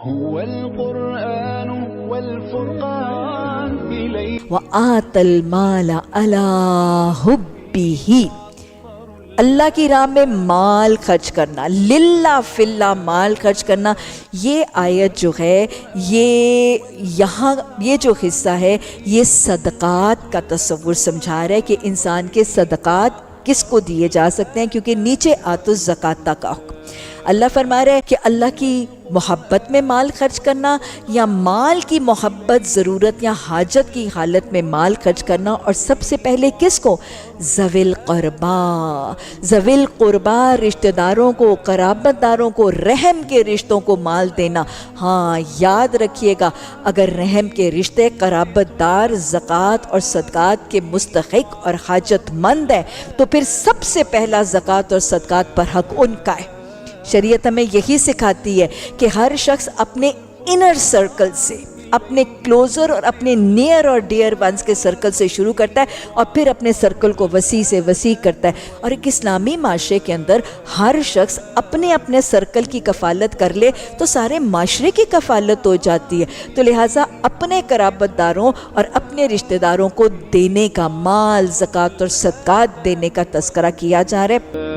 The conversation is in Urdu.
هو القرآن والفرقان وآت المال علی حبہ، اللہ کی راہ میں مال خرچ کرنا، للہ فی اللہ مال خرچ کرنا. یہ آیت جو ہے یہاں یہ جو حصہ ہے یہ صدقات کا تصور سمجھا رہا ہے کہ انسان کے صدقات کس کو دیے جا سکتے ہیں، کیونکہ نیچے آتو الزکوٰۃ کا حکم. اللہ فرما رہا ہے کہ اللہ کی محبت میں مال خرچ کرنا یا مال کی محبت، ضرورت یا حاجت کی حالت میں مال خرچ کرنا، اور سب سے پہلے کس کو؟ ذوی القربا، ذوی القربا رشتہ داروں کو، قرابت داروں کو، رحم کے رشتوں کو مال دینا. ہاں یاد رکھیے گا، اگر رحم کے رشتے، قرابت دار زکوٰۃ اور صدقات کے مستحق اور حاجت مند ہیں تو پھر سب سے پہلا زکوٰۃ اور صدقات پر حق ان کا ہے. شریعت ہمیں یہی سکھاتی ہے کہ ہر شخص اپنے انر سرکل سے، اپنے کلوزر اور اپنے نیئر اور ڈیئر ونس کے سرکل سے شروع کرتا ہے اور پھر اپنے سرکل کو وسیع سے وسیع کرتا ہے. اور ایک اسلامی معاشرے کے اندر ہر شخص اپنے اپنے سرکل کی کفالت کر لے تو سارے معاشرے کی کفالت ہو جاتی ہے. تو لہٰذا اپنے قرابت داروں اور اپنے رشتہ داروں کو دینے کا، مال، زکوٰۃ اور صدقات دینے کا تذکرہ کیا جا رہا ہے.